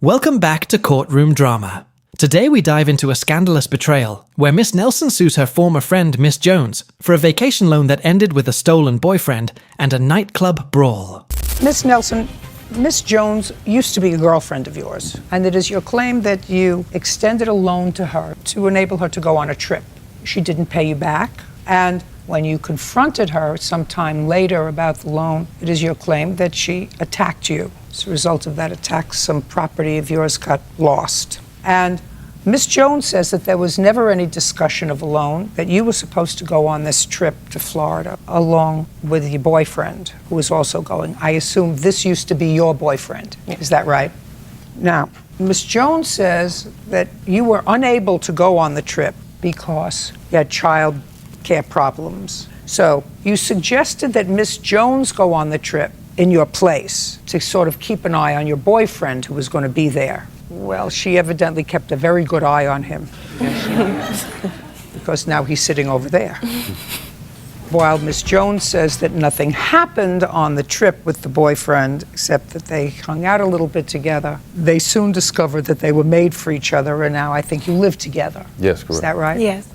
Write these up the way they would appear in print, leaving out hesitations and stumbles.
Welcome back to Courtroom Drama. Today we dive into a scandalous betrayal where Miss Nelson sues her former friend Miss Jones for a vacation loan that ended with a stolen boyfriend and a nightclub brawl. Miss Nelson, Miss Jones used to be a girlfriend of yours, and it is your claim that you extended a loan to her to enable her to go on a trip. She didn't pay you back, and when you confronted her sometime later about the loan, it is your claim that she attacked you. As a result of that attack, some property of yours got lost. And Miss Jones says that there was never any discussion of a loan, that you were supposed to go on this trip to Florida along with your boyfriend, who was also going. I assume this used to be your boyfriend. Is that right? Now, Miss Jones says that you were unable to go on the trip because you had child care problems. So you suggested that Miss Jones go on the trip in your place to sort of keep an eye on your boyfriend who was going to be there. Well, she evidently kept a very good eye on him. Because now he's sitting over there. While Miss Jones says that nothing happened on the trip with the boyfriend, except that they hung out a little bit together, they soon discovered that they were made for each other, and now I think you live together. Yes, correct. Is that right? Yes.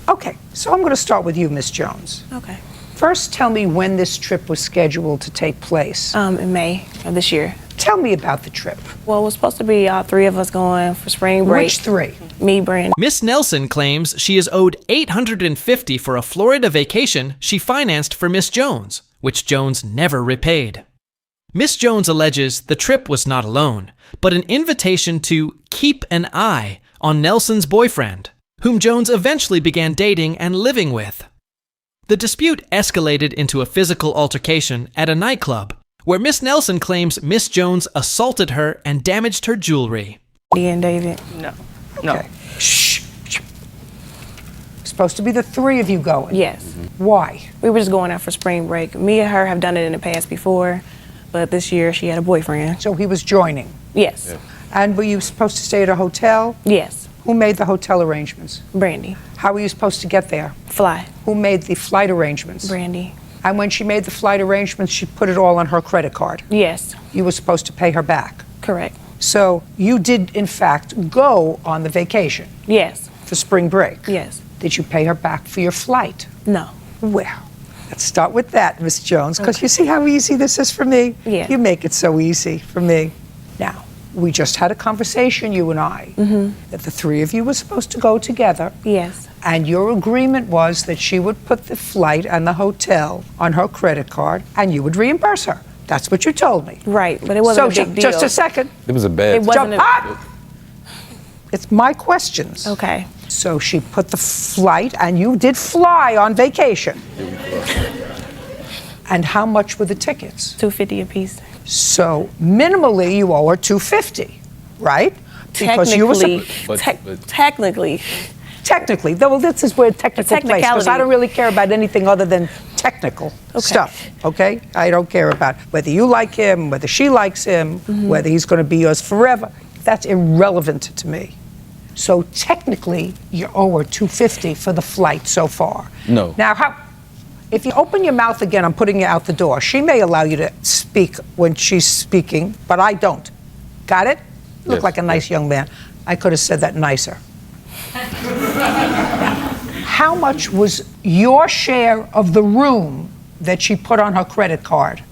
Okay, so I'm going to start with you, Miss Jones. Okay. First, tell me when this trip was scheduled to take place. In May of this year. Tell me about the trip. Well, it was supposed to be all three of us going for spring break. Which three? Me, Brandon. Miss Nelson claims she is owed $850 for a Florida vacation she financed for Miss Jones, which Jones never repaid. Miss Jones alleges the trip was not a loan, but an invitation to keep an eye on Nelson's boyfriend, whom Jones eventually began dating and living with. The dispute escalated into a physical altercation at a nightclub, where Miss Nelson claims Miss Jones assaulted her and damaged her jewelry. And David. No. Okay. Shh. Supposed to be the three of you going. Yes. Why? We were just going out for spring break. Me and her have done it in the past before, but this year she had a boyfriend. So he was joining. Yes. Yeah. And were you supposed to stay at a hotel? Yes. Who made the hotel arrangements? Brandy. How were you supposed to get there? Fly. Who made the flight arrangements? Brandy. And when she made the flight arrangements, she put it all on her credit card. Yes. You were supposed to pay her back. Correct. So you did, in fact, go on the vacation Yes. for spring break. Yes. Did you pay her back for your flight? No. Well, let's start with that, Miss Jones, because you see how easy this is for me? Yeah. You make it so easy for me. Now, we just had a conversation, you and I, that the three of you were supposed to go together. Yes. And your agreement was that she would put the flight and the hotel on her credit card and you would reimburse her. That's what you told me. Right, but it wasn't a big deal. Just a second. It was a bad. It wasn't It's my questions. Okay. So she put the flight and you did fly on vacation. And how much were the tickets? $250 a piece. So minimally you owe her $250, right? Because you were Technically, though, this is where technical plays, because I don't really care about anything other than technical stuff, okay? I don't care about whether you like him, whether she likes him, whether he's going to be yours forever. That's irrelevant to me. So technically, you owe her $250 for the flight so far. No. Now, if you open your mouth again, I'm putting you out the door. She may allow you to speak when she's speaking, but I don't. Got it? You look like a nice young man. I could have said that nicer. How much was your share of the room that she put on her credit card?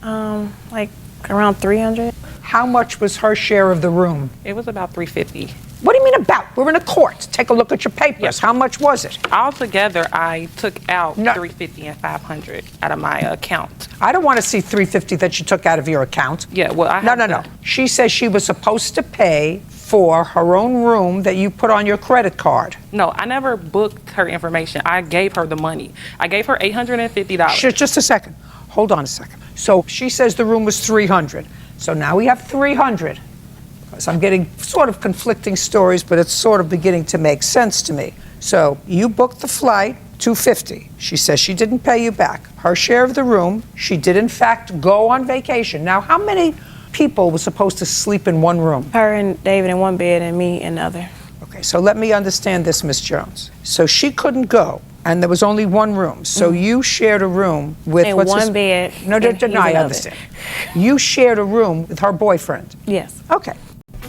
Like around $300. How much was her share of the room? It was about $350. What do you mean about? We're in a court. Take a look at your papers. Yes. How much was it? Altogether, I took out No. $350 and $500 out of my account. I don't want to see $350 that you took out of your account. Yeah, well, I No. She says she was supposed to pay for her own room that you put on your credit card. No, I never booked her information. I gave her the money. I gave her $850. Just a second. Hold on a second. So she says the room was $300. So now we have $300. So I'm getting sort of conflicting stories, but it's sort of beginning to make sense to me. So you booked the flight, $250. She says she didn't pay you back. Her share of the room, she did in fact go on vacation. Now, how many people were supposed to sleep in one room? Her and David in one bed and me in the other. Okay, so let me understand this, Miss Jones. So she couldn't go, and there was only one room. So you shared a room with In what's one his- bed. No, and he's I another. understand. You shared a room with her boyfriend. Yes. Okay.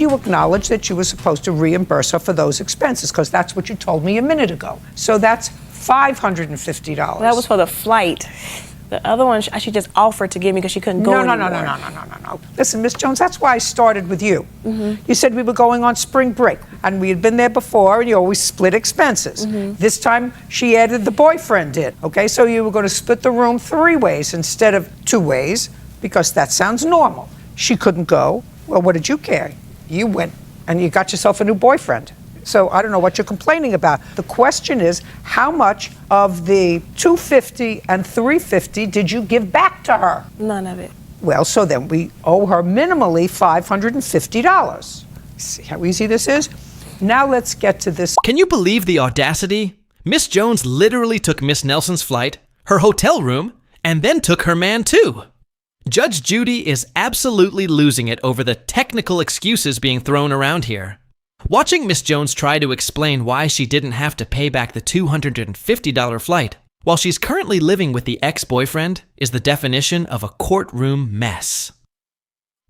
you acknowledge that you were supposed to reimburse her for those expenses, because that's what you told me a minute ago. So that's $550. That was for the flight. The other one, she just offered to give me because she couldn't go anymore. No. Listen, Miss Jones, that's why I started with you. You said we were going on spring break, and we had been there before, and you always split expenses. This time, she added the boyfriend in, okay? So you were going to split the room 3 ways instead of 2 ways, because that sounds normal. She couldn't go. Well, what did you care? You went, and you got yourself a new boyfriend. So I don't know what you're complaining about. The question is, how much of the $250 and $350 did you give back to her? None of it. Well, so then we owe her minimally $550. See how easy this is? Now let's get to this. Can you believe the audacity? Miss Jones literally took Miss Nelson's flight, her hotel room, and then took her man too. Judge Judy is absolutely losing it over the technical excuses being thrown around here. Watching Miss Jones try to explain why she didn't have to pay back the $250 flight while she's currently living with the ex-boyfriend is the definition of a courtroom mess.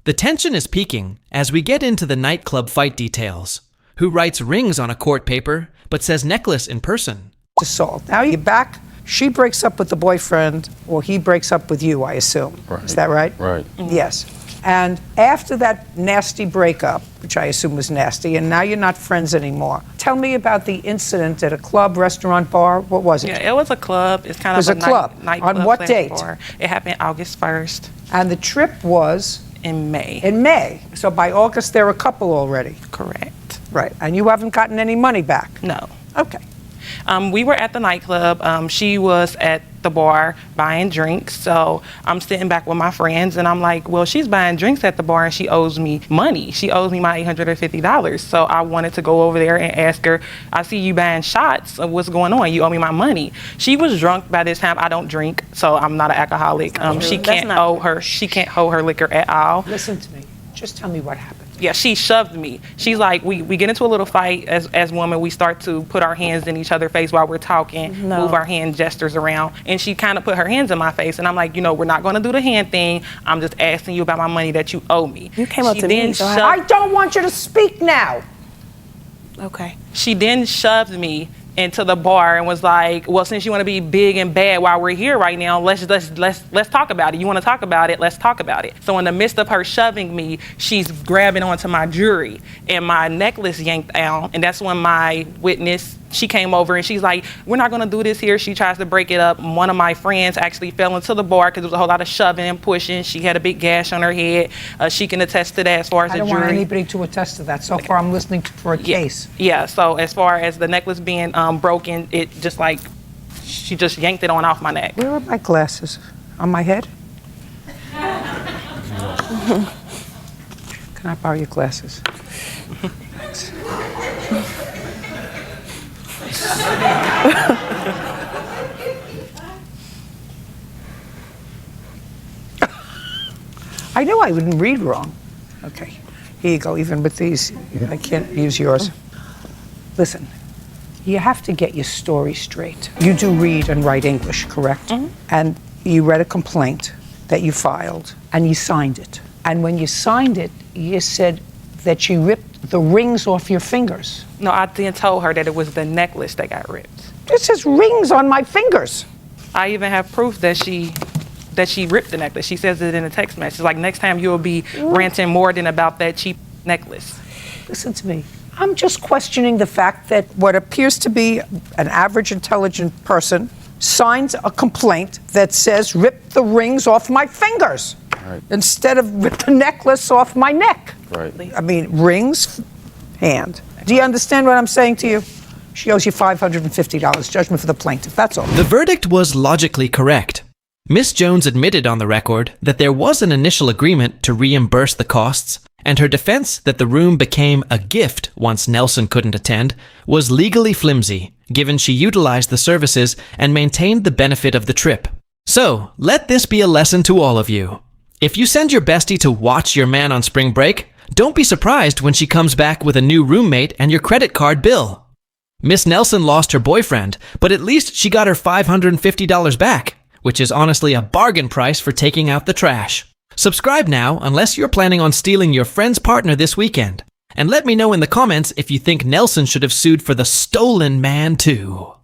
The tension is peaking as we get into the nightclub fight details. Who writes rings on a court paper but says necklace in person? Assault. Now you're back. She breaks up with the boyfriend, or he breaks up with you, I assume. Right. Is that right? Right. Yes. And after that nasty breakup, which I assume was nasty, and now you're not friends anymore. Tell me about the incident at a club, restaurant, bar. What was it? Yeah, it was a club. It's kind It was of a club. nightclub. On what slash date? bar. It happened August 1st And the trip was? in May. In May. So by August, they're a couple already. Correct. Right. And you haven't gotten any money back? No. Okay. We were at the nightclub. She was at the bar buying drinks. So I'm sitting back with my friends and I'm like, well, she's buying drinks at the bar and she owes me money. She owes me my $850. So I wanted to go over there and ask her, I see you buying shots. What's going on? You owe me my money. She was drunk by this time. I don't drink, so I'm not an alcoholic. She can't hold her liquor at all. Listen to me. Just tell me what happened. Yeah, she shoved me. She's like, we get into a little fight as women. We start to put our hands in each other's face while we're talking, move our hand gestures around. And she kind of put her hands in my face. And I'm like, we're not going to do the hand thing. I'm just asking you about my money that you owe me. You came up to me, so I don't want you to speak now. Okay. She then shoved me into the bar and was like, well, since you want to be big and bad while we're here right now, let's talk about it. You want to talk about it? Let's talk about it. So in the midst of her shoving me, she's grabbing onto my jewelry and my necklace yanked out. And that's when my witness, she came over and she's like, we're not going to do this here. She tries to break it up. One of my friends actually fell into the bar because there was a whole lot of shoving and pushing. She had a big gash on her head. She can attest to that as far as the jewelry. I don't want anybody to attest to that. So far, I'm listening for a case. Yeah, so as far as the necklace being broken, it just like, she just yanked it on off my neck. Where are my glasses? On my head? Can I borrow your glasses? Thanks. I knew I wouldn't read wrong. Okay, here you go. Even with these, I can't use yours. Listen, you have to get your story straight. You do read and write English, correct? Mm-hmm. And you read a complaint that you filed, and you signed it. And when you signed it, you said that she ripped the rings off your fingers. No, I then told her that it was the necklace that got ripped. It says rings on my fingers. I even have proof that she ripped the necklace. She says it in a text message. Like, next time you'll be ranting more than about that cheap necklace. Listen to me. I'm just questioning the fact that what appears to be an average intelligent person signs a complaint that says rip the rings off my fingers. Right. Instead of rip the necklace off my neck. Right. I mean, rings, hand. Do you understand what I'm saying to you? She owes you $550, judgment for the plaintiff, that's all. The verdict was logically correct. Miss Jones admitted on the record that there was an initial agreement to reimburse the costs, and her defense that the room became a gift once Nelson couldn't attend was legally flimsy, given she utilized the services and maintained the benefit of the trip. So, let this be a lesson to all of you. If you send your bestie to watch your man on spring break, don't be surprised when she comes back with a new roommate and your credit card bill. Miss Nelson lost her boyfriend, but at least she got her $550 back, which is honestly a bargain price for taking out the trash. Subscribe now unless you're planning on stealing your friend's partner this weekend. And let me know in the comments if you think Nelson should have sued for the stolen man too.